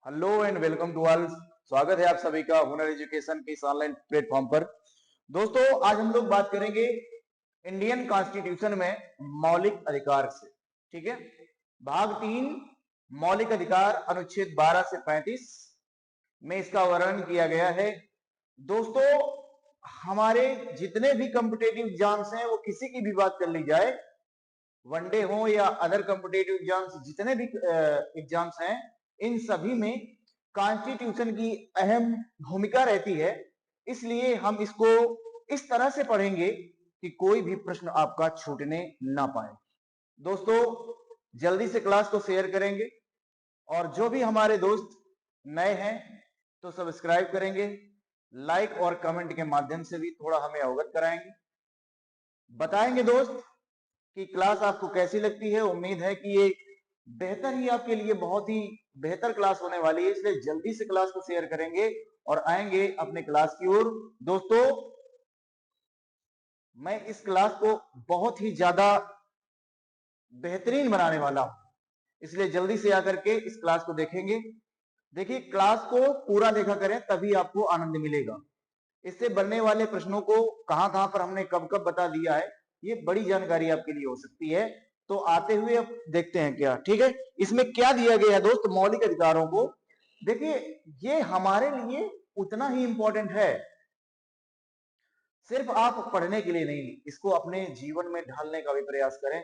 Hello and welcome to all. स्वागत है आप सभी का हुनर एजुकेशन के इस ऑनलाइन प्लेटफॉर्म पर। दोस्तों, आज हम लोग बात करेंगे इंडियन कॉन्स्टिट्यूशन में मौलिक अधिकार से। ठीक है, भाग 3 मौलिक अधिकार अनुच्छेद 12 से 35 में इसका वर्णन किया गया है। दोस्तों, हमारे जितने भी कॉम्पिटेटिव एग्जाम्स हैं, वो किसी की भी बात कर ली जाए, वनडे हो या अदर कॉम्पिटेटिव एग्जाम्स, जितने भी एग्जाम्स हैं, इन सभी में कॉन्स्टिट्यूशन की अहम भूमिका रहती है। इसलिए हम इसको इस तरह से पढ़ेंगे कि कोई भी प्रश्न आपका छूटने ना पाए। दोस्तों, जल्दी से क्लास को शेयर करेंगे और जो भी हमारे दोस्त नए हैं तो सब्सक्राइब करेंगे, लाइक और कमेंट के माध्यम से भी थोड़ा हमें अवगत कराएंगे, बताएंगे दोस्त कि क्लास आपको कैसी लगती है। उम्मीद है कि ये बेहतर ही आपके लिए बहुत ही बेहतर क्लास होने वाली है, इसलिए जल्दी से क्लास को शेयर करेंगे और आएंगे अपने क्लास की ओर। दोस्तों, मैं इस क्लास को बहुत ही ज्यादा बेहतरीन बनाने वाला हूं, इसलिए जल्दी से आकर के इस क्लास को देखेंगे। देखिए, क्लास को पूरा देखा करें, तभी आपको आनंद मिलेगा। इससे बनने वाले प्रश्नों को कहां पर हमने कब कब बता दिया है, ये बड़ी जानकारी आपके लिए हो सकती है। तो आते हुए अब देखते हैं क्या। ठीक है, इसमें क्या दिया गया है दोस्त, मौलिक अधिकारों को देखिए, ये हमारे लिए उतना ही इंपॉर्टेंट है, सिर्फ आप पढ़ने के लिए नहीं, इसको अपने जीवन में ढालने का भी प्रयास करें,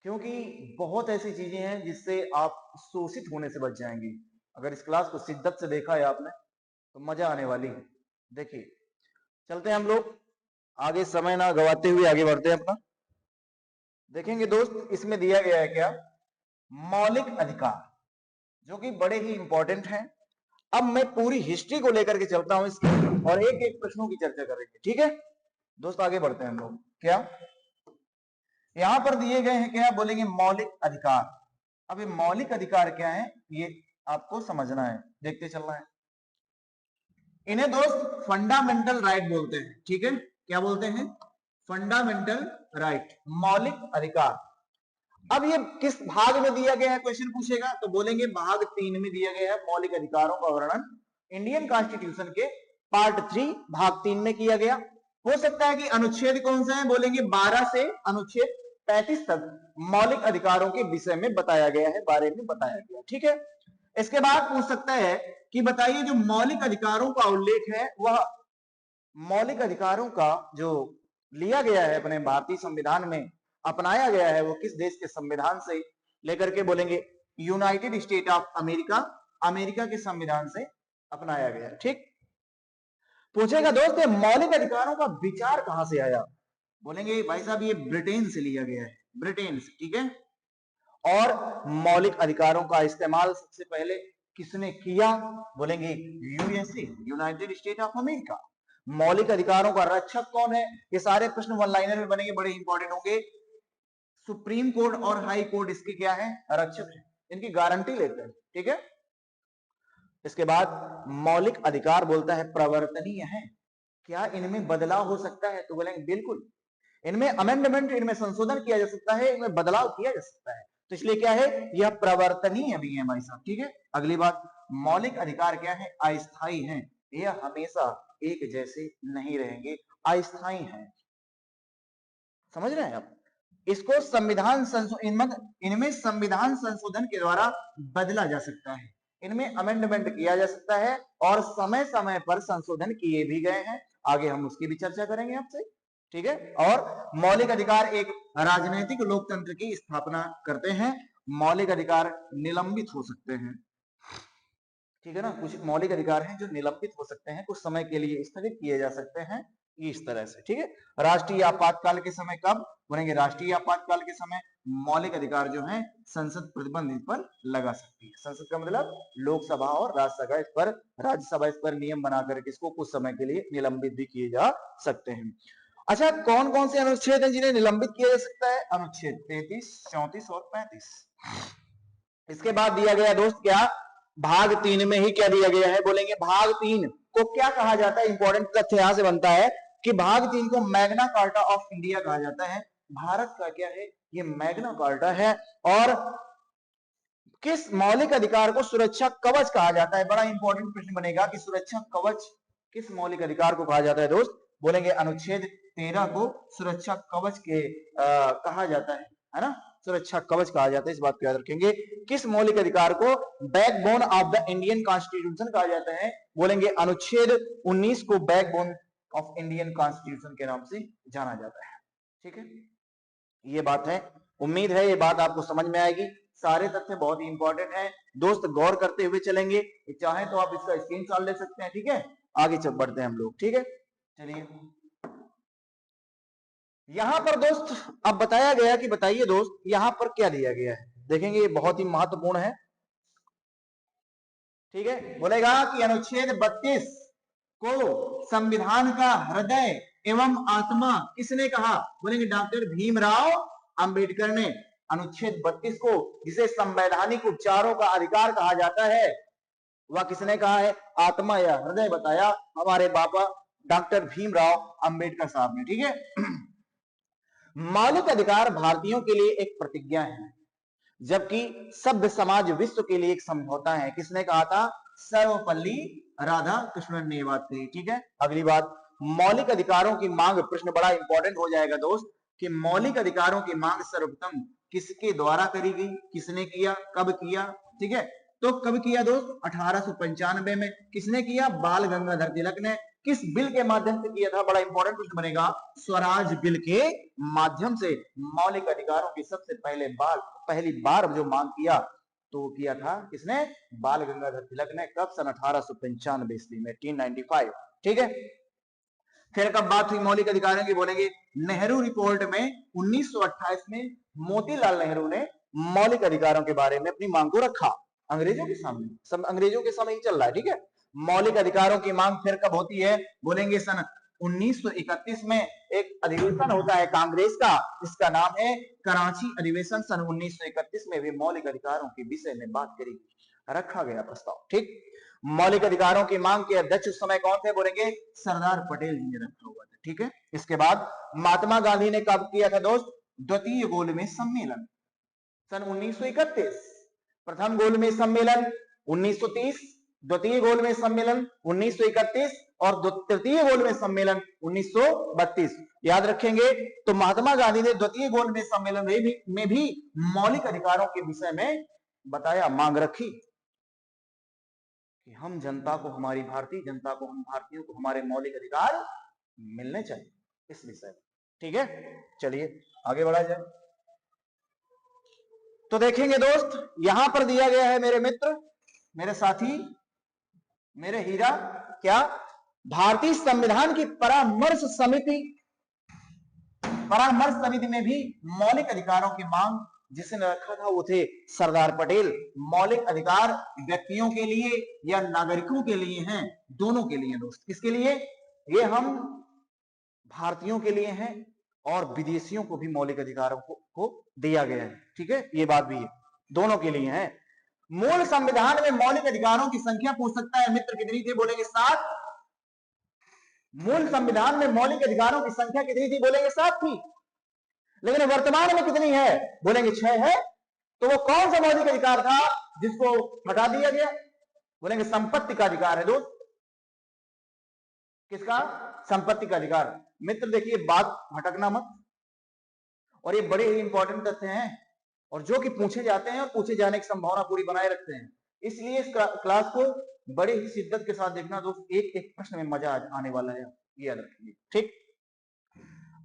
क्योंकि बहुत ऐसी चीजें हैं जिससे आप शोषित होने से बच जाएंगे। अगर इस क्लास को शिद्दत से देखा है आपने तो मजा आने वाली है। देखिए, चलते हैं हम लोग आगे, समय ना गवाते हुए आगे बढ़ते हैं अपना। देखेंगे दोस्त, इसमें दिया गया है क्या, मौलिक अधिकार, जो कि बड़े ही इंपॉर्टेंट हैं। अब मैं पूरी हिस्ट्री को लेकर के चलता हूं इसकी और एक एक प्रश्नों की चर्चा करेंगे। ठीक है दोस्त, आगे बढ़ते हैं हम लोग। क्या यहां पर दिए गए हैं, क्या बोलेंगे, मौलिक अधिकार। अब ये मौलिक अधिकार क्या है, ये आपको समझना है, देखते चलना है। इन्हें दोस्त फंडामेंटल राइट बोलते हैं। ठीक है, क्या बोलते हैं, फंडामेंटल राइट, मौलिक अधिकार। अब ये किस भाग में दिया गया है, क्वेश्चन पूछेगा तो बोलेंगे भाग 3 में दिया गया है मौलिक अधिकारों का वर्णन इंडियन कॉन्स्टिट्यूशन के पार्ट 3 भाग 3 में किया गया। हो सकता है कि अनुच्छेद कौन सा है, बोलेंगे 12 से अनुच्छेद 35 तक मौलिक अधिकारों के विषय में बताया गया है, बारे में बताया गया। ठीक है, इसके बाद पूछ सकता है कि बताइए, जो मौलिक अधिकारों का उल्लेख है, वह मौलिक अधिकारों का जो लिया गया है अपने भारतीय संविधान में, अपनाया गया है, वो किस देश के संविधान से लेकर के, बोलेंगे United state of America, America के संविधान से अपनाया गया। ठीक, पूछेगा दोस्त, ये मौलिक अधिकारों का विचार कहां से आया, बोलेंगे भाई साहब ये ब्रिटेन से लिया गया है, ब्रिटेन से। ठीक है, और मौलिक अधिकारों का इस्तेमाल सबसे पहले किसने किया, बोलेंगे USA, United state of America. मौलिक अधिकारों का रक्षक कौन है, ये सारे प्रश्न वन लाइनर में बनेंगे, बड़े इंपॉर्टेंट होंगे। सुप्रीम कोर्ट और हाई कोर्ट इसके क्या है, रक्षक है, इनकी गारंटी लेते हैं। ठीक है, इसके बाद मौलिक अधिकार बोलता है प्रवर्तनीय है, क्या इनमें बदलाव हो सकता है, तो बोलेंगे बिल्कुल, इनमें अमेंडमेंट, इनमें संशोधन किया जा सकता है, इनमें बदलाव किया जा सकता है, तो इसलिए क्या है, यह प्रवर्तनीय भी है भाई साहब। ठीक है, अगली बात, मौलिक अधिकार क्या है, अस्थायी है, यह हमेशा एक जैसे नहीं रहेंगे, अस्थायी है। समझ रहे हैं आप, इसको संविधान इनमें संविधान संशोधन के द्वारा बदला जा सकता है, इनमें अमेंडमेंट किया जा सकता है और समय समय पर संशोधन किए भी गए हैं, आगे हम उसकी भी चर्चा करेंगे आपसे। ठीक है, और मौलिक अधिकार एक राजनीतिक लोकतंत्र की स्थापना करते हैं, मौलिक अधिकार निलंबित हो सकते हैं। ठीक है ना, कुछ मौलिक अधिकार हैं जो निलंबित हो सकते हैं, कुछ समय के लिए स्थगित किए जा सकते हैं, इस तरह से। ठीक है, राष्ट्रीय आपातकाल के समय, कब बोलेंगे, राष्ट्रीय आपातकाल के समय मौलिक अधिकार जो है संसद प्रतिबंध इस पर लगा सकती है। संसद का मतलब लोकसभा और राज्यसभा इस पर नियम बनाकर इसको कुछ समय के लिए निलंबित भी किए जा सकते हैं। अच्छा, कौन कौन से अनुच्छेद हैं जिन्हें निलंबित किया जा सकता है, अनुच्छेद 33, 34 और 35। इसके बाद दिया गया दोस्त क्या, भाग 3 में ही क्या दिया गया है, बोलेंगे भाग 3 को क्या कहा जाता है, इंपॉर्टेंट तथ्य यहां से बनता है कि भाग 3 को मैग्ना कार्टा ऑफ इंडिया कहा जाता है, भारत का क्या है, ये मैग्ना कार्टा है। और किस मौलिक अधिकार को सुरक्षा कवच कहा जाता है? बड़ा इंपॉर्टेंट प्रश्न बनेगा कि सुरक्षा कवच किस मौलिक अधिकार को कहा जाता है दोस्त? बोलेंगे अनुच्छेद 13 को सुरक्षा कवच के कहा जाता है ना? सुरक्षा कवच कहा जाता है, इस बात को याद रखेंगे। किस मौलिक अधिकार को backbone of the Indian constitution कहा जाता है? बोलेंगे अनुच्छेद 19 को बैकबोन ऑफ इंडियन कॉन्स्टिट्यूशन के नाम से जाना जाता है। ठीक है, ये बात है। उम्मीद है ये बात आपको समझ में आएगी। सारे तथ्य बहुत ही इंपॉर्टेंट है दोस्त, गौर करते हुए चलेंगे। चाहे तो आप इसका स्क्रीनशॉट ले सकते हैं। ठीक है, आगे चल बढ़ते हैं हम लोग। ठीक है, चलिए यहां पर दोस्त अब बताया गया कि बताइए दोस्त यहां पर क्या दिया गया है, देखेंगे ये बहुत ही महत्वपूर्ण है। ठीक है, बोलेगा कि अनुच्छेद 32 को संविधान का हृदय एवं आत्मा किसने कहा? बोलेंगे डॉक्टर भीमराव अंबेडकर ने। अनुच्छेद 32 को जिसे संवैधानिक उपचारों का अधिकार कहा जाता है वह किसने कहा है? आत्मा या हृदय बताया हमारे बाबा डॉक्टर भीमराव अंबेडकर साहब ने। ठीक है, मौलिक अधिकार भारतीयों के लिए एक प्रतिज्ञा है, जबकि सभ्य समाज विश्व के लिए एक समझौता है। किसने कहा था? सर्वपल्ली राधाकृष्णन ने बात कही। ठीक है, अगली बात, मौलिक अधिकारों की मांग। प्रश्न बड़ा इंपॉर्टेंट हो जाएगा दोस्त कि मौलिक अधिकारों की मांग सर्वप्रथम किसके द्वारा करी गई, किसने किया, कब किया? ठीक है, तो कब किया दोस्त? 1895 में। किसने किया? बाल गंगाधर तिलक ने। किस बिल के माध्यम से किया था? बड़ा इंपॉर्टेंट प्रश्न बनेगा। स्वराज बिल के माध्यम से मौलिक अधिकारों की सबसे पहली बार जो मांग किया तो किया था किसने? बाल गंगाधर तिलक ने। कब? सन 1895 ईस्वी में, 1895। ठीक है, फिर कब बात हुई मौलिक अधिकारों की? बोलेंगे नेहरू रिपोर्ट में 1928 में मोतीलाल नेहरू ने मौलिक अधिकारों के बारे में अपनी मांग को रखा अंग्रेजों के सामने। अंग्रेजों के समय ही चल रहा है। ठीक है, मौलिक अधिकारों की मांग फिर कब होती है? बोलेंगे सन 1931 में एक अधिवेशन होता है कांग्रेस का, इसका नाम है कराची अधिवेशन। सन 1931 में भी मौलिक अधिकारों के विषय में बात करी, रखा गया प्रस्ताव। ठीक, मौलिक अधिकारों की मांग के अध्यक्ष उस समय कौन थे? बोलेंगे सरदार पटेल जी ने रखा हुआ था। ठीक है, इसके बाद महात्मा गांधी ने कब किया था दोस्त? द्वितीय गोलमेज सम्मेलन सन 1931। प्रथम गोलमेज सम्मेलन 1930, द्वितीय गोलमेज सम्मेलन 1931 और तृतीय गोलमेज सम्मेलन 1932। याद रखेंगे। तो महात्मा गांधी ने द्वितीय गोलमेज सम्मेलन में भी मौलिक अधिकारों के विषय में बताया, मांग रखी कि हम जनता को, हमारी भारतीय जनता को, हम भारतीयों को हमारे मौलिक अधिकार मिलने चाहिए इस विषय में। ठीक है, चलिए आगे बढ़ा जाए। तो देखेंगे दोस्त यहां पर दिया गया है मेरे मित्र, मेरे साथी, मेरे हीरा, क्या? भारतीय संविधान की परामर्श समिति में भी मौलिक अधिकारों की मांग जिसने रखा था वो थे सरदार पटेल। मौलिक अधिकार व्यक्तियों के लिए या नागरिकों के लिए हैं? दोनों के लिए दोस्त। किसके लिए? ये हम भारतीयों के लिए हैं और विदेशियों को भी मौलिक अधिकारों को दिया गया है। ठीक है, ये बात भी है, दोनों के लिए है। मूल संविधान में मौलिक अधिकारों की संख्या पूछ सकता है मित्र, कितनी थी? बोलेंगे 7। मूल संविधान में मौलिक अधिकारों की संख्या कितनी थी? बोलेंगे 7 थी। लेकिन वर्तमान में कितनी है? बोलेंगे 6 है। तो वो कौन सा मौलिक अधिकार था जिसको हटा दिया गया? बोलेंगे संपत्ति का अधिकार है दोस्त। किसका? संपत्ति का अधिकार। मित्र देखिए बात भटकना मत, और ये बड़े ही इंपॉर्टेंट तथ्य हैं और जो कि पूछे जाते हैं और पूछे जाने की संभावना पूरी बनाए रखते हैं। इसलिए इस क्लास को बड़े ही शिद्दत के साथ देखना दोस्त, एक एक प्रश्न में मजा आने वाला है, ये याद रखिए। ठीक,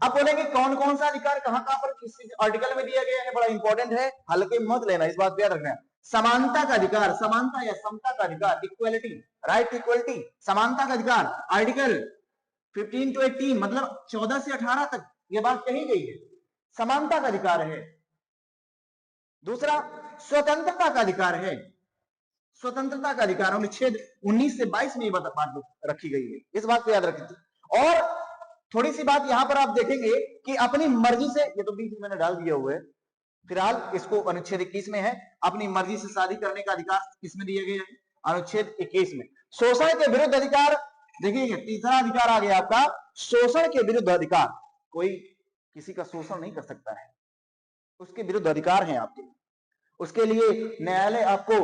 अब बोलेंगे कौन कौन सा अधिकार कहां कहां पर किस आर्टिकल में दिया गया है? बड़ा इंपॉर्टेंट है, हल्के मत लेना, इस बात को याद रखना। समानता का अधिकार, समानता या समता का अधिकार, इक्वलिटी, राइट टू इक्वलिटी, समानता का अधिकार आर्टिकल 15 to 18 मतलब 14 से 18 तक ये बात कही गई है, समानता का अधिकार है। दूसरा स्वतंत्रता का अधिकार है, स्वतंत्रता का अधिकार अनुच्छेद 19 से 22 में ये बात रखी गई है, इस बात को याद रखिए। और थोड़ी सी बात यहां पर आप देखेंगे कि अपनी मर्जी से, ये तो बीच में मैंने डाल दिया हुआ है, फिलहाल इसको अनुच्छेद 21 में है, अपनी मर्जी से शादी करने का अधिकार किसमें दिया गया है? अनुच्छेद 21 में। शोषण के विरुद्ध अधिकार, देखिए तीसरा अधिकार आ गया आपका, शोषण के विरुद्ध अधिकार। कोई किसी का शोषण नहीं कर सकता है, उसके विरुद्ध अधिकार हैं आपके। उसके लिए न्यायालय आपको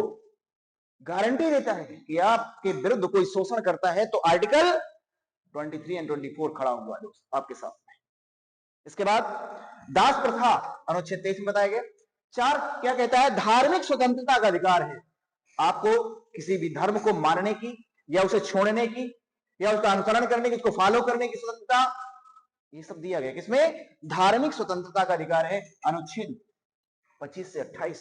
गारंटी देता है कि आपके विरुद्ध कोई शोषण करता है तो आर्टिकल 23 एंड 24 खड़ा हुआ है दोस्त आपके साथ में। इसके बाद दास प्रथा अनुच्छेद 23 में बताया गया। 4 क्या कहता है? धार्मिक स्वतंत्रता का अधिकार है। आपको किसी भी धर्म को मानने की या उसे छोड़ने की या उसका अनुसरण करने की, उसको फॉलो करने की स्वतंत्रता, ये सब दिया गया किसमें? धार्मिक स्वतंत्रता का अधिकार है अनुच्छेद 25 से 28।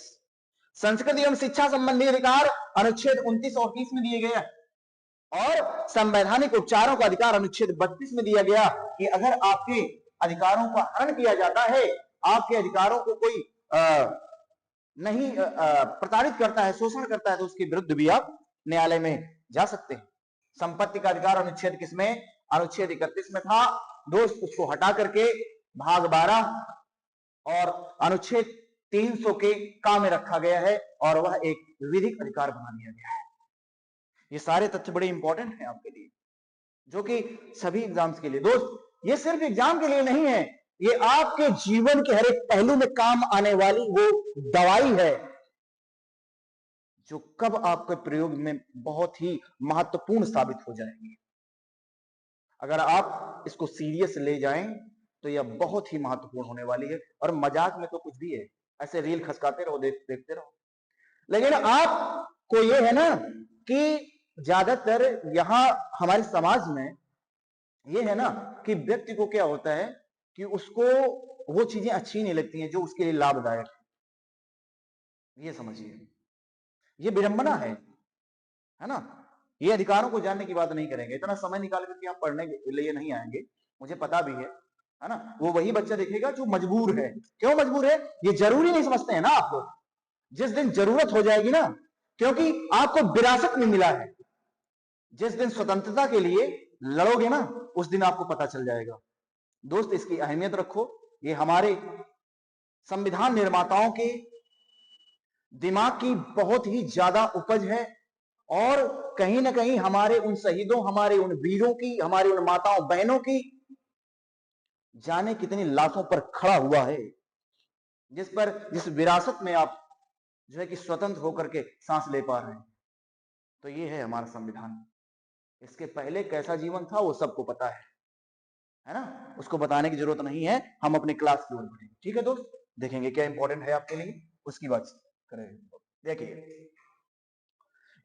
संस्कृति एवं शिक्षा संबंधी अधिकार अनुच्छेद 29 और 30 में दिए गए हैं। और संवैधानिक उपचारों का अधिकार अनुच्छेद 32 में दिया गया कि अगर आपके अधिकारों का हनन किया जाता है, आपके अधिकारों को कोई नहीं प्रताड़ित करता है, शोषण करता है, तो उसके विरुद्ध भी आप न्यायालय में जा सकते हैं। संपत्ति का अधिकार अनुच्छेद किसमें? अनुच्छेद 31 में था दोस्त, उसको हटा करके भाग 12 और अनुच्छेद 300 के काम में रखा गया है और वह एक विधिक अधिकार बना दिया गया है। ये सारे तथ्य बड़े इंपॉर्टेंट हैं आपके लिए, जो कि सभी एग्जाम्स के लिए दोस्त, ये सिर्फ एग्जाम के लिए नहीं है, ये आपके जीवन के हर एक पहलू में काम आने वाली वो दवाई है जो कब आपके प्रयोग में बहुत ही महत्वपूर्ण साबित हो जाएगी। अगर आप इसको सीरियस ले जाएं तो यह बहुत ही महत्वपूर्ण होने वाली है। और मजाक में तो कुछ भी है, ऐसे रील खसकाते रहो, देखते रहो, लेकिन आपको ये है ना कि ज्यादातर यहां हमारे समाज में ये है ना कि व्यक्ति को क्या होता है कि उसको वो चीजें अच्छी नहीं लगती हैं जो उसके लिए लाभदायक है। ये समझिए, ये विडंबना है ना। ये अधिकारों को जानने की बात नहीं करेंगे, इतना समय निकाल करके आप पढ़ने के लिए नहीं आएंगे, मुझे पता भी है ना। वो वही बच्चा देखेगा जो मजबूर है। क्यों मजबूर है? ये जरूरी नहीं समझते हैं ना आप लोग। जिस दिन जरूरत हो जाएगी ना, क्योंकि आपको विरासत में मिला है, जिस दिन स्वतंत्रता के लिए लड़ोगे ना, उस दिन आपको पता चल जाएगा। दोस्त, इसकी अहमियत रखो। ये हमारे संविधान निर्माताओं के दिमाग की बहुत ही ज्यादा उपज है और कहीं ना कहीं हमारे उन शहीदों, हमारे उन वीरों की, हमारे उन माताओं बहनों की जाने कितनी लाशों पर खड़ा हुआ है, जिस विरासत में आप जो है कि स्वतंत्र होकर के सांस ले पा रहे हैं। तो ये है हमारा संविधान। इसके पहले कैसा जीवन था वो सबको पता है ना, उसको बताने की जरूरत नहीं है। हम अपने क्लास की ओर बढ़ेंगे, ठीक है दोस्त। देखेंगे क्या इंपॉर्टेंट है आपके लिए, उसकी बात करेंगे। देखिए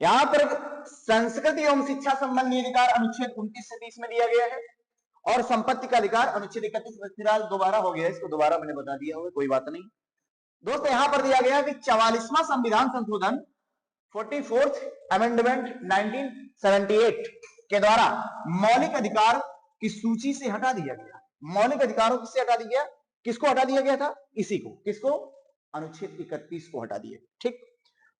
यहां पर संस्कृति एवं शिक्षा संबंधी अधिकार अनुच्छेद 29 से 30 में दिया गया है और संपत्ति का अधिकार अनुच्छेद 31 में फिलहाल दोबारा हो गया है, इसको दोबारा मैंने बता दिया होगा, कोई बात नहीं दोस्तों। यहां पर दिया गया कि 44वां संविधान संशोधन 44th अमेंडमेंट 1978 के द्वारा मौलिक अधिकार की सूची से हटा दिया गया। मौलिक अधिकारों किससे हटा दिया गया? किसको हटा दिया गया था? इसी को, किसको? अनुच्छेद 31 को हटा दिया, ठीक।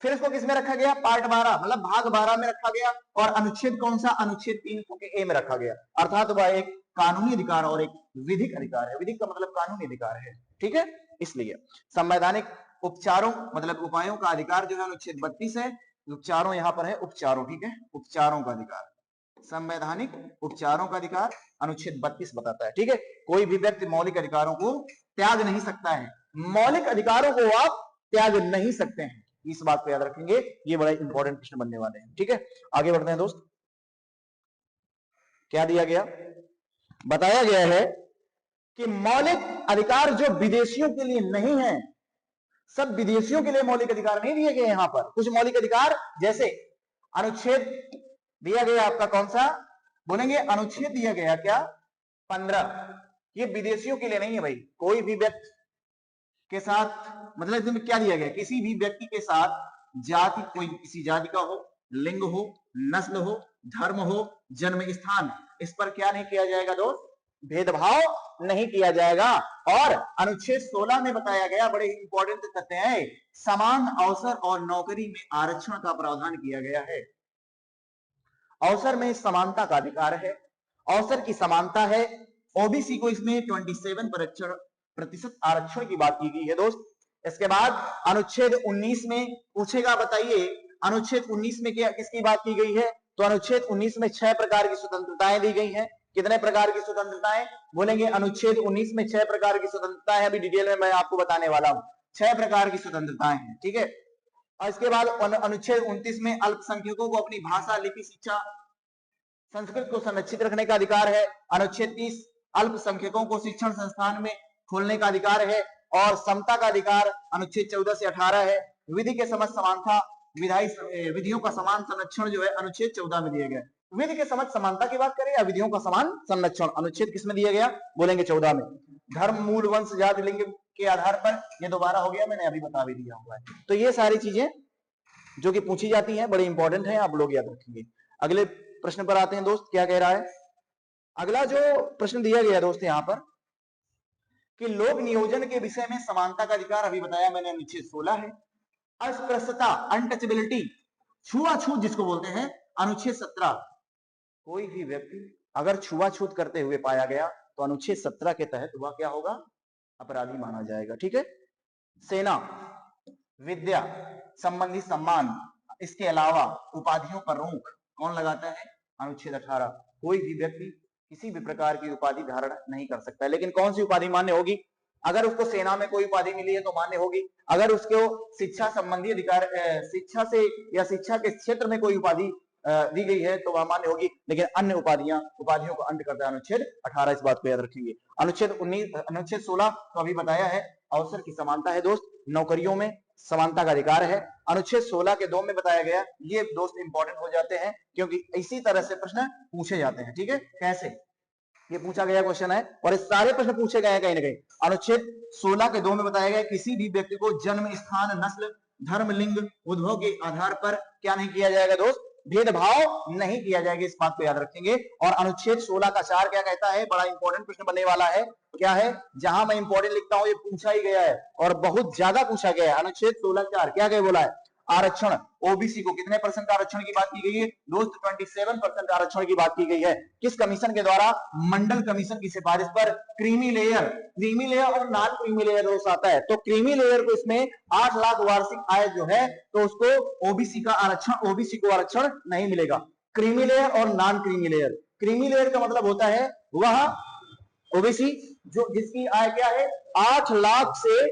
फिर इसको किसमें रखा गया? पार्ट 12 मतलब भाग 12 में रखा गया। और अनुच्छेद कौन सा? अनुच्छेद 300 के ए में रखा गया। अर्थात वह एक कानूनी अधिकार और एक विधिक अधिकार है। विधिक का मतलब कानूनी अधिकार है, ठीक है। इसलिए संवैधानिक उपचारों मतलब उपायों का अधिकार जो है अनुच्छेद 32 है। उपचारों यहां पर है उपचारों, ठीक है, उपचारों का अधिकार, संवैधानिक उपचारों का अधिकार अनुच्छेद 32 बताता है, ठीक है। कोई भी व्यक्ति मौलिक अधिकारों को त्याग नहीं सकता है। मौलिक अधिकारों को आप त्याग नहीं सकते हैं, इस बात को याद रखेंगे। ये बड़ा इंपॉर्टेंट प्रश्न बनने वाले हैं, ठीक है। आगे बढ़ते हैं दोस्त। क्या दिया गया? बताया गया है कि मौलिक अधिकार जो विदेशियों के लिए नहीं है, सब विदेशियों के लिए मौलिक अधिकार नहीं दिए गए। यहां पर कुछ मौलिक अधिकार, जैसे अनुच्छेद दिया गया आपका कौन सा बोलेंगे? अनुच्छेद दिया गया क्या? 15। ये विदेशियों के लिए नहीं है भाई। कोई भी व्यक्ति के साथ मतलब इसमें क्या दिया गया? किसी भी व्यक्ति के साथ जाति, कोई किसी जाति का हो, लिंग हो, नस्ल हो, धर्म हो, जन्म स्थान, इस पर क्या नहीं किया जाएगा दोस्त? भेदभाव नहीं किया जाएगा। और अनुच्छेद 16 में बताया गया, बड़े इंपॉर्टेंट तथ्य है, समान अवसर और नौकरी में आरक्षण का प्रावधान किया गया है। अवसर में समानता का अधिकार है, अवसर की समानता है। ओबीसी को इसमें 27% आरक्षण की बात की गई है दोस्त। इसके बाद अनुच्छेद 19 में पूछेगा, बताइए अनुच्छेद 19 में क्या किसकी बात की गई है? तो अनुच्छेद 19 में 6 प्रकार की स्वतंत्रताएं दी गई हैं। कितने प्रकार की स्वतंत्रताएं बोलेंगे? अनुच्छेद 19 में 6 प्रकार की स्वतंत्रताएं, अभी डिटेल में मैं आपको बताने वाला हूं। 6 प्रकार की स्वतंत्रताएं हैं, ठीक है। और इसके बाद अनुच्छेद 29 में अल्पसंख्यकों को अपनी भाषा, लिपि, शिक्षा, संस्कृत को संरक्षित रखने का अधिकार है। अनुच्छेद 30 अल्पसंख्यकों को शिक्षण संस्थान में खोलने का अधिकार है। और समता का अधिकार अनुच्छेद 14 से 18 है। विधि के समक्ष समानता, विधियों का समान संरक्षण जो है अनुच्छेद 14 में दिया गया है। विधि के समक्ष समानता की बात करें या विधियों का समान संरक्षण, अनुच्छेद किसमें दिया गया, बोलेंगे 14 में। धर्म, मूल, वंश, जाति, लिंग के आधार पर, ये दोबारा हो गया, मैंने अभी बता भी दिया हुआ है। तो ये सारी चीजें जो कि पूछी जाती हैं बड़ी इंपॉर्टेंट है, आप लोग याद रखेंगे। अगले प्रश्न पर आते हैं दोस्त, क्या कह रहा है। अगला जो प्रश्न दिया गया दोस्त यहां पर कि लोक नियोजन के विषय में समानता का अधिकार, अभी बताया मैंने, अनुच्छेद 16 है। अस्पृश्यता, अनटचेबिलिटी, छुआछूत जिसको बोलते हैं, अनुच्छेद 17। कोई भी व्यक्ति अगर छुआछूत करते हुए पाया गया तो अनुच्छेद 17 के तहत वह क्या होगा, अपराधी माना जाएगा, ठीक है। सेना, विद्या संबंधी सम्मान, इसके अलावा उपाधियों पर रोक कौन लगाता है, अनुच्छेद 18। कोई भी व्यक्ति किसी भी प्रकार की उपाधि धारण नहीं कर सकता है। लेकिन कौन सी उपाधि मान्य होगी, अगर उसको सेना में कोई उपाधि मिली है तो मान्य होगी। अगर उसको शिक्षा संबंधी अधिकार, शिक्षा से या शिक्षा के क्षेत्र में कोई उपाधि दी गई है तो वह मान्य होगी। लेकिन अन्य उपाधियों को अंत करता है अनुच्छेद 18, इस बात को याद रखेंगे। अनुच्छेद 16 तो अभी बताया है, अवसर की समानता है दोस्त, नौकरियों में समानता का अधिकार है। अनुच्छेद 16 के 2 में बताया गया, ये दोस्त इंपॉर्टेंट हो जाते हैं क्योंकि इसी तरह से प्रश्न पूछे जाते हैं, ठीक है। कैसे, ये पूछा गया क्वेश्चन है और ये सारे प्रश्न पूछे गए हैं कहीं ना कहीं। अनुच्छेद 16 के 2 में बताया गया, किसी भी व्यक्ति को जन्म स्थान, नस्ल, धर्म, लिंग, उद्भव के आधार पर क्या नहीं किया जाएगा दोस्त, भेदभाव नहीं किया जाएगा, इस बात को याद रखेंगे। और अनुच्छेद 16 का 4 क्या कहता है, बड़ा इंपॉर्टेंट प्रश्न बनने वाला है, क्या है, जहां मैं इंपॉर्टेंट लिखता हूं ये पूछा ही गया है और बहुत ज्यादा पूछा गया है। अनुच्छेद 16(4) क्या क्या बोला है, आरक्षण, ओबीसी को कितने परसेंट आरक्षण की बात की गई है दोस्त, 27% आरक्षण की बात की गई है। किस कमीशन के द्वारा, मंडल कमीशन की सिफारिश पर। क्रीमी लेयर और नॉन क्रीमी लेयर दोस्त आता है, तो क्रीमी लेयर को इसमें 8 लाख वार्षिक आय जो है तो उसको ओबीसी को आरक्षण नहीं मिलेगा। क्रीमी लेयर और non creamy layer, creamy layer का मतलब होता है वह ओबीसी जो जिसकी आय क्या है 8 लाख से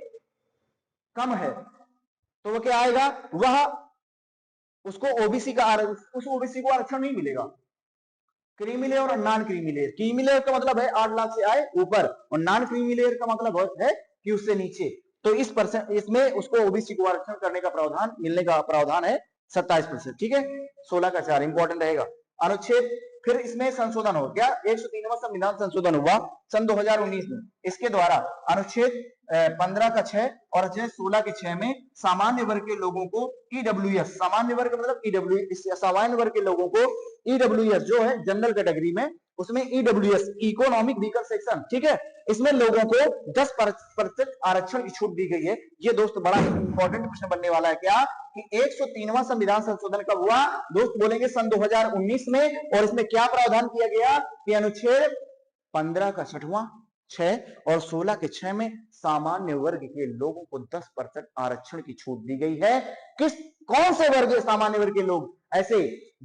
कम है, तो वो क्या आएगा, वह उसको ओबीसी को आरक्षण नहीं मिलेगा। क्रीमी लेयर और non creamy layer, creamy layer का मतलब है 8 लाख से आए ऊपर और नॉन क्रीमी लेयर का मतलब है कि उससे नीचे। तो इसमें उसको ओबीसी को आरक्षण करने का प्रावधान, मिलने का प्रावधान है 27%, ठीक है। 16 का 4 इंपॉर्टेंट रहेगा। अनुच्छेद, फिर इसमें संशोधन हो गया, 103वां संविधान संशोधन हुआ सन 2019 में। इसके द्वारा अनुच्छेद 15 का 6 और 16 के 6 में सामान्य वर्ग के लोगों को ईडब्ल्यूएस, सामान्य वर्ग मतलब ईडब्ल्यू, सामान्य वर्ग के लोगों को ईडब्ल्यूएस जो है जनरल कैटेगरी में, उसमें ईडब्ल्यूएस, इकोनॉमिक वीकर सेक्शन, ठीक है, इसमें लोगों को 10% आरक्षण की छूट दी गई है। ये दोस्त बड़ा इंपॉर्टेंट प्रश्न बनने वाला है, क्या कि 103वां संविधान संशोधन कब हुआ दोस्त, बोलेंगे सन 2019 में। और इसमें क्या प्रावधान किया गया कि अनुच्छेद 15 का 6वां 6 और 16 के 6 में सामान्य वर्ग के लोगों को 10% आरक्षण की छूट दी गई है। कौन से वर्ग, सामान्य वर्ग के लोग, ऐसे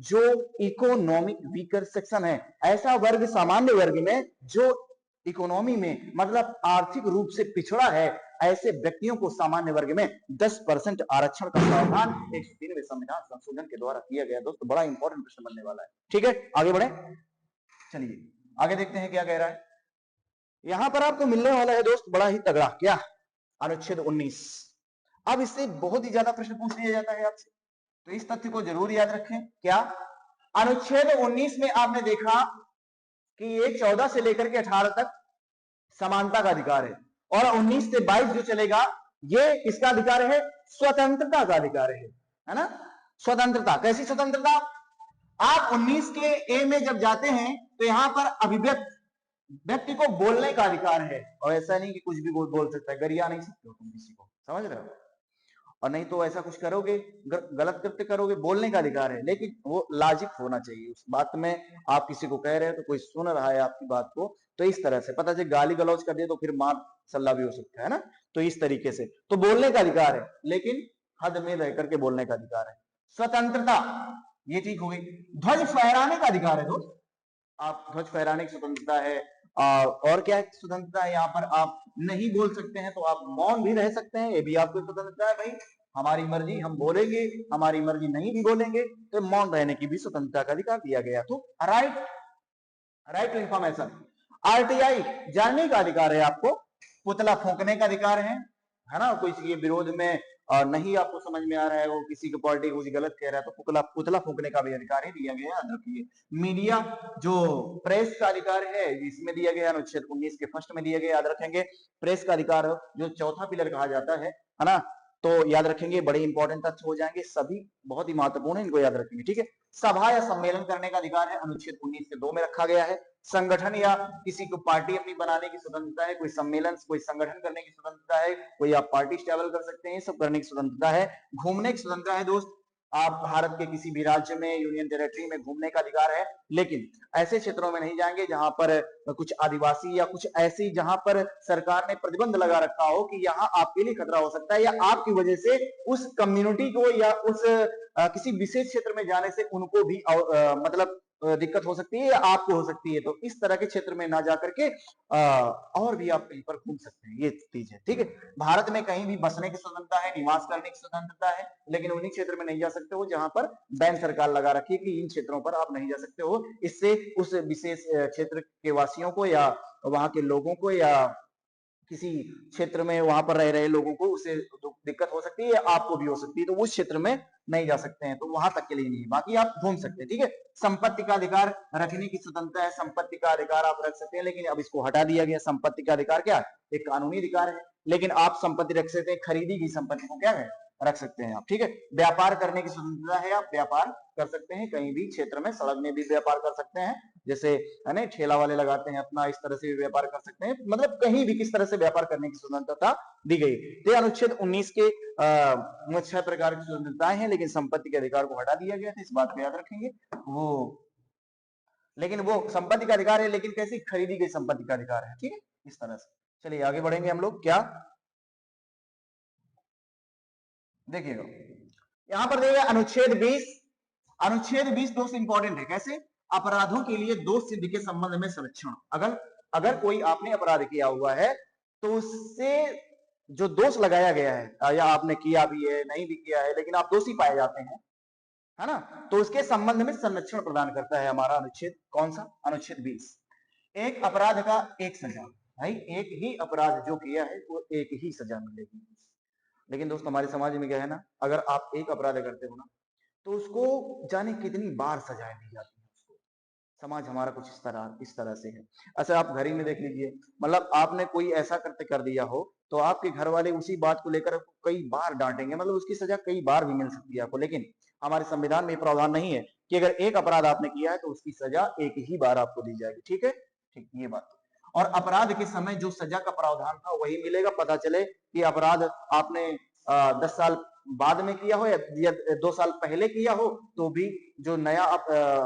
जो इकोनॉमिक वीकर सेक्शन है, ऐसा वर्ग सामान्य वर्ग में जो इकोनॉमी में मतलब आर्थिक रूप से पिछड़ा है, ऐसे व्यक्तियों को सामान्य वर्ग में 10% आरक्षण का प्रावधान 103वें संविधान संशोधन के द्वारा किया गया। दोस्तों बड़ा इंपॉर्टेंट प्रश्न बनने वाला है, ठीक है। आगे बढ़े, चलिए आगे देखते हैं क्या कह रहा है। यहां पर आपको मिलने वाला है दोस्त बड़ा ही तगड़ा, क्या, अनुच्छेद 19। अब इससे बहुत ही ज्यादा प्रश्न पूछ लिया जाता है आपसे, तो इस तथ्य को जरूर याद रखें। क्या, अनुच्छेद 19 में आपने देखा कि ये 14 से लेकर के 18 तक समानता का अधिकार है और 19 से 22 जो चलेगा ये किसका अधिकार है, स्वतंत्रता का अधिकार है ना। स्वतंत्रता, कैसी स्वतंत्रता, आप 19 के ए में जब जाते हैं तो यहां पर व्यक्ति को बोलने का अधिकार है, और ऐसा नहीं कि कुछ भी बोल सकता है, गरिया नहीं सकते हो तुम किसी को, समझ रहे हो, और नहीं तो ऐसा कुछ करोगे, गलत कृत्य करोगे, बोलने का अधिकार है, लेकिन वो लॉजिक होना चाहिए उस बात में। आप किसी को कह रहे हो तो कोई सुन रहा है आपकी बात को, तो इस तरह से पता चले गाली गलौज कर दिए तो फिर मार सल्ला भी हो सकता है ना, तो इस तरीके से तो बोलने का अधिकार है, लेकिन हद में रह करके बोलने का अधिकार है। स्वतंत्रता, ये ठीक हो गई। ध्वज फहराने का अधिकार है दोस्त, आप ध्वज फहराने की स्वतंत्रता है, और क्या स्वतंत्रता है यहाँ पर, आप नहीं बोल सकते हैं तो आप मौन भी रह सकते हैं, ये भी आपको स्वतंत्रता है भाई। हमारी मर्जी हम बोलेंगे, हमारी मर्जी नहीं भी बोलेंगे, तो मौन रहने की भी स्वतंत्रता का अधिकार दिया गया। तो right right to information. RTI जानने का अधिकार है आपको, पुतला फूंकने का अधिकार है ना, कोई के विरोध में नहीं आपको समझ में आ रहा है, वो किसी की पार्टी कुछ गलत कह रहा है, तो पुतला पुतला फूंकने का भी अधिकार ही दिया गया है, याद रखिए। मीडिया जो प्रेस का अधिकार है इसमें दिया गया, अनुच्छेद 19 के फर्स्ट में दिया गया, याद रखेंगे। प्रेस का अधिकार जो चौथा पिलर कहा जाता है ना, तो याद रखेंगे, बड़े इंपॉर्टेंट तथ्य हो जाएंगे, सभी बहुत ही महत्वपूर्ण है, इनको याद रखेंगे, ठीक है। सभा या सम्मेलन करने का अधिकार है, अनुच्छेद 19 के 2 में रखा गया है। संगठन या किसी को पार्टी अपनी बनाने की स्वतंत्रता है, कोई सम्मेलन कोई संगठन करने की स्वतंत्रता है, कोई आप पार्टी स्टैबल कर सकते हैं, सब करने की स्वतंत्रता है। घूमने की स्वतंत्रता है दोस्त, आप भारत के किसी भी राज्य में, यूनियन टेरिटरी में घूमने का अधिकार है, लेकिन ऐसे क्षेत्रों में नहीं जाएंगे जहां पर कुछ आदिवासी या कुछ ऐसी जहां पर सरकार ने प्रतिबंध लगा रखा हो कि यहां आपके लिए खतरा हो सकता है, या आपकी वजह से उस कम्युनिटी को या उस किसी विशेष क्षेत्र में जाने से उनको भी मतलब दिक्कत हो सकती है या आपको हो सकती है। तो इस तरह के क्षेत्र में ना जाकर के और भी आप कहीं पर घूम सकते हैं, ये चीज है, ठीक है। भारत में कहीं भी बसने की स्वतंत्रता है, निवास करने की स्वतंत्रता है, लेकिन उन्हीं क्षेत्र में नहीं जा सकते हो जहां पर बैन सरकार लगा रखी है कि इन क्षेत्रों पर आप नहीं जा सकते हो। इससे उस विशेष क्षेत्र के वासियों को या वहां के लोगों को या किसी क्षेत्र में वहां पर रह रहे लोगों को उससे दिक्कत हो सकती है या आपको भी हो सकती है, तो उस क्षेत्र में नहीं जा सकते हैं, तो वहां तक के लिए नहीं, बाकी आप घूम सकते हैं, ठीक है। संपत्ति का अधिकार रखने की स्वतंत्रता है, संपत्ति का अधिकार आप रख सकते हैं, लेकिन अब इसको हटा दिया गया। संपत्ति का अधिकार क्या है, एक कानूनी अधिकार है, लेकिन आप संपत्ति रख सकते हैं, खरीदी गई संपत्ति को क्या है रख सकते हैं आप, ठीक है। व्यापार करने की स्वतंत्रता है, आप व्यापार कर सकते हैं कहीं भी क्षेत्र में, सड़क में भी व्यापार कर सकते हैं, जैसे है ना ठेला वाले लगाते हैं अपना, इस तरह से भी व्यापार कर सकते हैं, मतलब कहीं भी किस तरह से व्यापार करने की स्वतंत्रता दी गई। तो अनुच्छेद 19 के 6 प्रकार की स्वतंत्रताएं हैं, लेकिन संपत्ति के अधिकार को हटा दिया गया था, इस बात को याद रखेंगे। वो लेकिन वो संपत्ति का अधिकार है, लेकिन कैसी खरीदी गई संपत्ति का अधिकार है, ठीक है, इस तरह से। चलिए आगे बढ़ेंगे हम लोग। क्या देखिएगा यहां पर देखिए अनुच्छेद 20। अनुच्छेद 20 दोस्त इंपॉर्टेंट है, कैसे, अपराधों के लिए दोष सिद्धि के संबंध में संरक्षण। अगर अगर कोई आपने अपराध किया हुआ है तो उससे जो दोष लगाया गया है, या आपने किया भी है नहीं भी किया है लेकिन आप दोषी पाए जाते हैं, है ना, तो उसके संबंध में संरक्षण प्रदान करता है हमारा अनुच्छेद, कौन सा, अनुच्छेद 20। एक अपराध का एक सजा, भाई एक ही अपराध जो किया है वो एक ही सजा मिलेगी। लेकिन दोस्त हमारे समाज में क्या है ना, अगर आप एक अपराध करते हो ना तो उसको जाने कितनी बार सजाएं दी जाती है उसको। समाज हमारा कुछ इस तरह से है। अच्छा आप घर ही में देख लीजिए, मतलब आपने कोई ऐसा कृत्य कर दिया हो तो आपके घर वाले उसी बात को लेकर कई बार डांटेंगे, मतलब उसकी सजा कई बार भी मिल सकती है आपको, लेकिन हमारे संविधान में प्रावधान नहीं है कि अगर एक अपराध आपने किया है तो उसकी सजा एक ही बार आपको दी जाएगी, ठीक है, ठीक, ये बात। और अपराध के समय जो सजा का प्रावधान था वही मिलेगा, पता चले कि अपराध आपने 10 साल बाद में किया हो या 2 साल पहले किया हो तो भी जो नया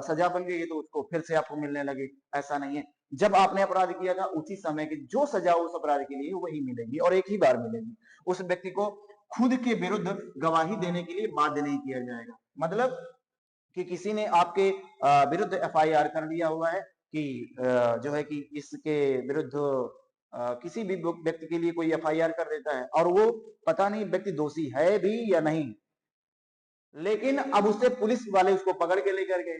सजा बन गई तो उसको फिर से आपको मिलने लगे, ऐसा नहीं है। जब आपने अपराध किया था उसी समय की जो सजा उस अपराध के लिए वही मिलेगी और एक ही बार मिलेगी। उस व्यक्ति को खुद के विरुद्ध गवाही देने के लिए बाध्य नहीं किया जाएगा, मतलब कि किसी ने आपके विरुद्ध एफआईआर कर दिया हुआ है कि जो है कि इसके विरुद्ध किसी भी व्यक्ति के लिए कोई एफआईआर कर देता है और वो पता नहीं व्यक्ति दोषी है भी या नहीं, लेकिन अब उससे पुलिस वाले उसको पकड़ के लेकर गए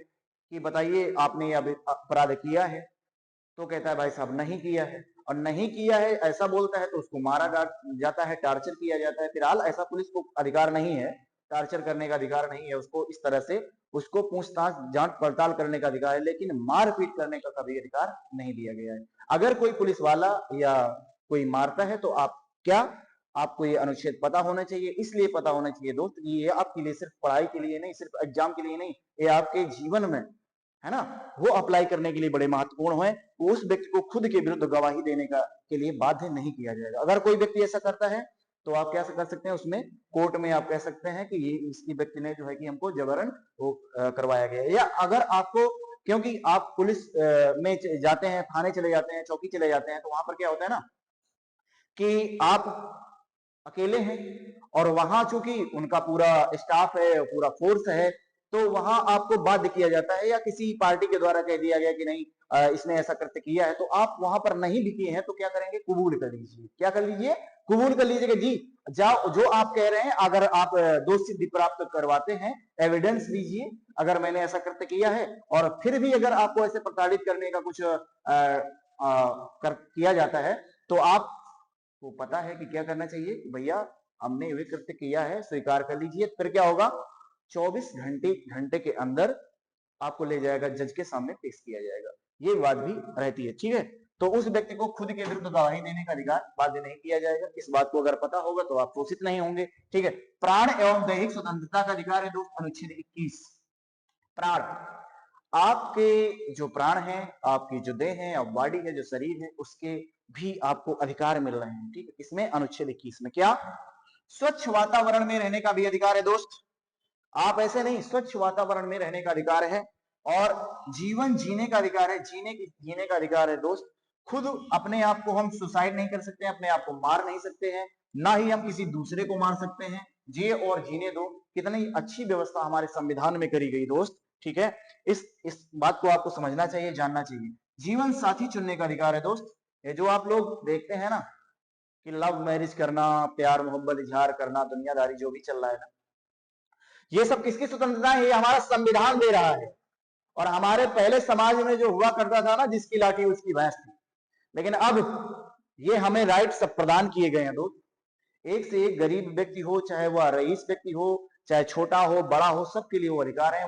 कि बताइए आपने यह अपराध किया है, तो कहता है भाई साहब नहीं किया है, और नहीं किया है ऐसा बोलता है तो उसको मारा जाता है, टार्चर किया जाता है। फिलहाल ऐसा पुलिस को अधिकार नहीं है, टार्चर करने का अधिकार नहीं है उसको, इस तरह से उसको पूछताछ जांच पड़ताल करने का अधिकार है, लेकिन मारपीट करने का कभी अधिकार नहीं दिया गया है। अगर कोई पुलिस वाला या कोई मारता है तो आप क्या, आपको ये अनुच्छेद पता होना चाहिए, इसलिए पता होना चाहिए दोस्त, ये आपके लिए सिर्फ पढ़ाई के लिए नहीं, सिर्फ एग्जाम के लिए नहीं, ये आपके जीवन में है ना वो अप्लाई करने के लिए बड़े महत्वपूर्ण है। उस व्यक्ति को खुद के विरुद्ध गवाही देने का के लिए बाध्य नहीं किया जाएगा। अगर कोई व्यक्ति ऐसा करता है तो आप क्या कर सकते हैं, उसमें कोर्ट में आप कह सकते हैं कि ये इसकी व्यक्ति ने जो है कि हमको जबरन वो करवाया गया है। या अगर आपको, क्योंकि आप पुलिस में जाते हैं, थाने चले जाते हैं, चौकी चले जाते हैं, तो वहां पर क्या होता है ना कि आप अकेले हैं और वहां चूंकि उनका पूरा स्टाफ है, पूरा फोर्स है, तो वहां आपको बाध्य किया जाता है, या किसी पार्टी के द्वारा कह दिया गया कि नहीं इसने ऐसा कृत्य किया है, तो आप वहां पर नहीं भी किए हैं तो क्या करेंगे, कबूल कर लीजिए। क्या कर लीजिए, कबूल कर लीजिए कि जी जाओ, जो आप कह रहे हैं, अगर आप दोष सिद्धि प्राप्त करवाते हैं, एविडेंस दीजिए अगर मैंने ऐसा कृत्य किया है, और फिर भी अगर आपको ऐसे प्रताड़ित करने का कुछ किया जाता है, तो आपको पता है कि क्या करना चाहिए, भैया हमने ये कृत्य किया है, स्वीकार कर लीजिए। फिर क्या होगा, 24 घंटे के अंदर आपको ले जाएगा, जज के सामने पेश किया जाएगा। ये बात भी रहती है, ठीक है। तो उस व्यक्ति को खुद के विरुद्ध गवाही देने का अधिकार बाध्य नहीं किया जाएगा। इस बात को अगर पता होगा तो आप शोषित नहीं होंगे, ठीक है। प्राण एवं दैहिक स्वतंत्रता का अधिकार है दोस्त, अनुच्छेद 21। प्राण, आपके जो प्राण है, आपकी जो देह है, और बॉडी है, जो शरीर है, उसके भी आपको अधिकार मिल रहे हैं, ठीक है। इसमें अनुच्छेद 21 में क्या, स्वच्छ वातावरण में रहने का भी अधिकार है दोस्त। आप ऐसे नहीं, स्वच्छ वातावरण में रहने का अधिकार है, और जीवन जीने का अधिकार है, जीने का अधिकार है दोस्त। खुद अपने आप को हम सुसाइड नहीं कर सकते हैं, अपने आप को मार नहीं सकते हैं, ना ही हम किसी दूसरे को मार सकते हैं। जिए और जीने दो, कितनी अच्छी व्यवस्था हमारे संविधान में करी गई दोस्त, ठीक है। इस बात को आपको समझना चाहिए, जानना चाहिए। जीवन साथी चुनने का अधिकार है दोस्त। ये जो आप लोग देखते हैं ना कि लव मैरिज करना, प्यार मोहब्बत इजहार करना, दुनियादारी जो भी चल रहा है ना, ये सब किसकी स्वतंत्रता है, ये हमारा संविधान दे रहा है। और हमारे पहले समाज में जो हुआ करता था ना, जिसकी लाठी उसकी भैंस थी, लेकिन अब ये हमें राइट सब प्रदान किए गए हैं दोस्त। एक से एक गरीब व्यक्ति हो, चाहे वह रईस व्यक्ति हो, चाहे छोटा हो बड़ा हो, सबके लिए वो अधिकार है।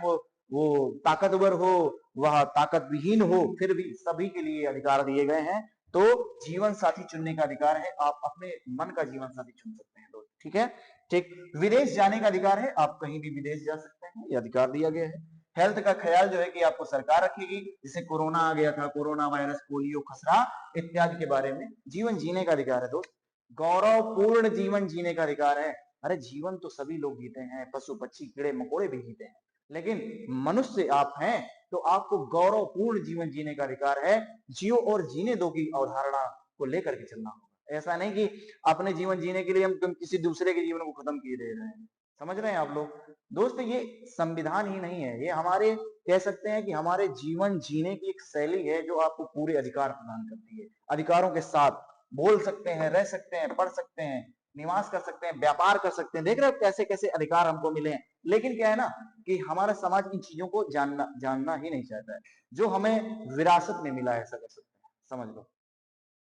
वो ताकतवर हो, वह ताकत विहीन हो, फिर भी सभी के लिए अधिकार दिए गए हैं। तो जीवन साथी चुनने का अधिकार है, आप अपने मन का जीवन साथी चुन सकते हैं दोस्त, ठीक है। ठीक, विदेश जाने का अधिकार है, आप कहीं भी विदेश जा सकते हैं, यह अधिकार दिया गया है। हेल्थ का ख्याल जो है कि आपको सरकार रखेगी, जैसे कोरोना आ गया था, कोरोना वायरस, पोलियो, खसरा इत्यादि के बारे में। जीवन जीने का अधिकार है दोस्त। गौरवपूर्ण जीवन जीने का अधिकार है। अरे जीवन तो सभी लोग जीते हैं, पशु पक्षी कीड़े मकोड़े भी जीते हैं, लेकिन मनुष्य आप हैं, तो आपको गौरवपूर्ण जीवन जीने का अधिकार है। जियो और जीने दो की अवधारणा को लेकर के चलना होगा। ऐसा नहीं कि अपने जीवन जीने के लिए हम किसी दूसरे के जीवन को खत्म किए दे रहे हैं। समझ रहे हैं आप लोग दोस्त, ये संविधान ही नहीं है, ये हमारे कह सकते हैं कि हमारे जीवन जीने की एक शैली है, जो आपको पूरे अधिकार प्रदान करती है। अधिकारों के साथ बोल सकते हैं, रह सकते हैं, पढ़ सकते हैं, निवास कर सकते हैं, व्यापार कर सकते हैं। देख रहे हो कैसे कैसे अधिकार हमको मिले हैं। लेकिन क्या है ना कि हमारा समाज इन चीजों को जानना ही नहीं चाहता है, जो हमें विरासत में मिला है, ऐसा कर सकते हैं, समझ लो,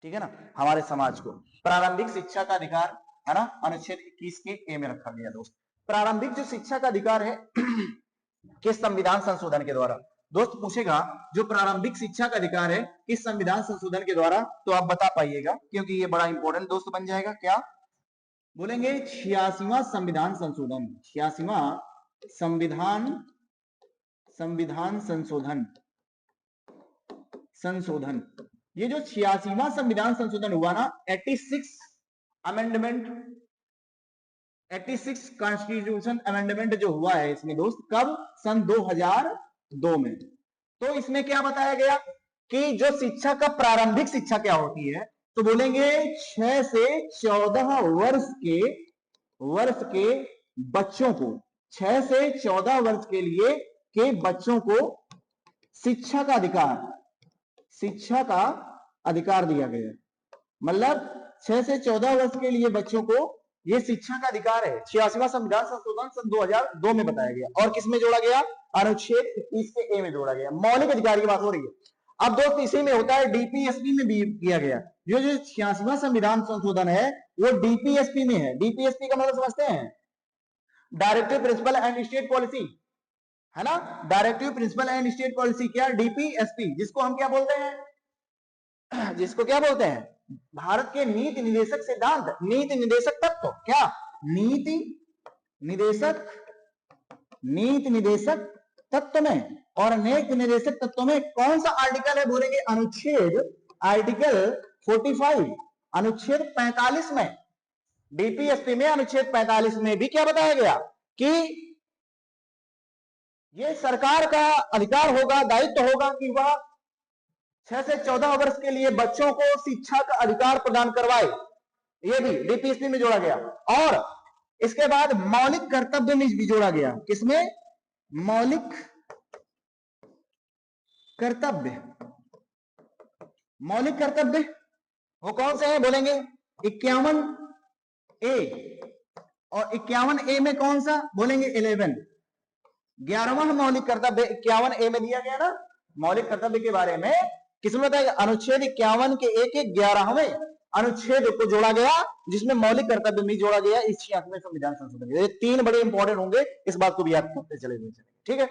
ठीक है ना। हमारे समाज को प्रारंभिक शिक्षा का अधिकार है ना, अनुच्छेद 21 के ए में रखा गया दोस्त। प्रारंभिक जो शिक्षा का अधिकार है किस संविधान संशोधन के द्वारा, दोस्त पूछेगा जो प्रारंभिक शिक्षा का अधिकार है किस संविधान संशोधन के द्वारा, तो आप बता पाइएगा, क्योंकि ये बड़ा इंपॉर्टेंट दोस्त बन जाएगा। क्या बोलेंगे, 86वां संविधान संशोधन, 86वां संविधान संशोधन। ये जो 86वां संविधान संशोधन हुआ ना, 86 अमेंडमेंट, 86 कॉन्स्टिट्यूशन अमेंडमेंट जो हुआ है इसमें दोस्त, कब, सन 2002 में। तो इसमें क्या बताया गया कि जो शिक्षा का प्रारंभिक शिक्षा क्या होती है, तो बोलेंगे 6 से 14 वर्ष के बच्चों को, 6 से 14 वर्ष के लिए के बच्चों को शिक्षा का अधिकार दिया गया। मतलब 6 से 14 वर्ष के लिए बच्चों को ये शिक्षा का अधिकार है। 86वां संविधान संशोधन सन 2002 में बताया गया, और किसमें जोड़ा गया, अनुच्छेद 21 के ए में जोड़ा गया। मौलिक अधिकार की बात हो रही है। अब दोस्त इसी में होता है, डीपीएसपी में भी किया गया। जो 86वां संविधान संशोधन है वो डीपीएसपी में है। डीपीएसपी का मतलब समझते हैं, directive principle and state policy, है ना। Directive principle and state policy क्या, डीपीएसपी, जिसको हम क्या बोलते हैं, भारत के नीति निदेशक सिद्धांत, नीति निदेशक तत्व, क्या नीति निदेशक तत्व में, और नीति निदेशक तत्व में कौन सा आर्टिकल है, बोलेंगे आर्टिकल 45, अनुच्छेद 45 में, डीपीएसपी में अनुच्छेद 45 में भी क्या बताया गया कि ये सरकार का अधिकार होगा, दायित्व होगा कि वह 6 से 14 वर्ष के लिए बच्चों को शिक्षा का अधिकार प्रदान करवाए। ये भी डीपीएसपी में जोड़ा गया। और इसके बाद मौलिक कर्तव्य में भी जोड़ा गया, किसमें, मौलिक कर्तव्य, मौलिक कर्तव्य वो कौन से हैं बोलेंगे? 51 ए, और 51 ए में कौन सा बोलेंगे? 11। 11वां मौलिक कर्तव्य 51 ए में दिया गया ना, मौलिक कर्तव्य के बारे में किसमें बताया? अनुच्छेद 51 के 11वें अनुच्छेद को जोड़ा गया, जिसमें मौलिक कर्तव्य भी जोड़ा गया इस 86वें संविधान संशोधन। ये 3 बड़े इंपॉर्टेंट होंगे, इस बात को भी याद करते चले हुए। ठीक है,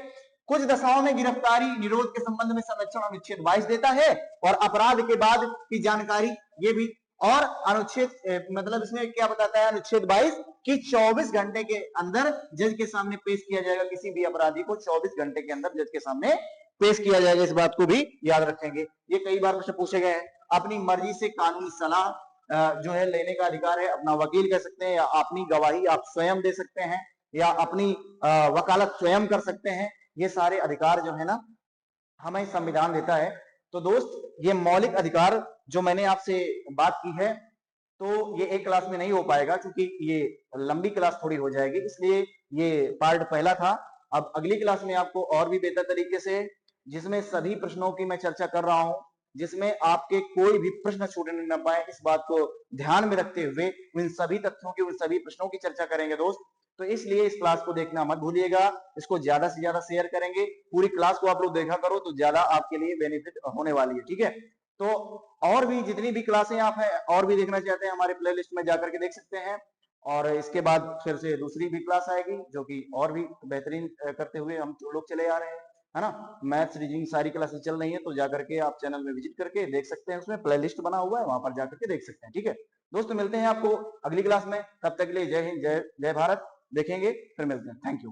कुछ दशाओं में गिरफ्तारी निरोध के संबंध में संरक्षण अनुच्छेद 22 देता है, और अपराध के बाद की जानकारी ये भी। और अनुच्छेद मतलब इसमें क्या बताता है अनुच्छेद 22 कि 24 घंटे के अंदर जज के सामने पेश किया जाएगा, किसी भी अपराधी को 24 घंटे के अंदर जज के सामने पेश किया जाएगा। इस बात को भी याद रखेंगे। ये कई बार प्रश्न पूछे गए हैं। अपनी मर्जी से कानूनी सलाह जो है लेने का अधिकार है, अपना वकील कह सकते हैं, या अपनी गवाही आप स्वयं दे सकते हैं, या अपनी वकालत स्वयं कर सकते हैं। ये सारे अधिकार जो है ना हमें संविधान देता है। तो दोस्त, ये मौलिक अधिकार जो मैंने आपसे बात की है, तो ये एक क्लास में नहीं हो पाएगा, क्योंकि ये लंबी क्लास थोड़ी हो जाएगी, इसलिए ये पार्ट पहला था। अब अगली क्लास में आपको और भी बेहतर तरीके से, जिसमें सभी प्रश्नों की मैं चर्चा कर रहा हूं, जिसमें आपके कोई भी प्रश्न छूटने न पाए, इस बात को ध्यान में रखते हुए उन सभी तथ्यों की, उन सभी प्रश्नों की चर्चा करेंगे दोस्त। तो इसलिए इस क्लास को देखना मत भूलिएगा, इसको ज्यादा से ज्यादा शेयर करेंगे। पूरी क्लास को आप लोग देखा करो, तो ज्यादा आपके लिए बेनिफिट होने वाली है। ठीक है, तो और भी जितनी भी क्लासें आप हैं और भी देखना चाहते हैं, हमारे प्ले लिस्ट में जाकर के देख सकते हैं। और इसके बाद फिर से दूसरी भी क्लास आएगी, जो कि और भी बेहतरीन करते हुए हम लोग चले आ रहे हैं, है ना। मैथ्स रीजनिंग सारी क्लासेस चल रही है, तो जाकर के आप चैनल में विजिट करके देख सकते हैं, उसमें प्ले लिस्ट बना हुआ है, वहां पर जाकर के देख सकते हैं। ठीक है दोस्तों, मिलते हैं आपको अगली क्लास में। तब तक के लिए जय हिंद, जय भारत। देखेंगे, फिर मिलते हैं। Thank you.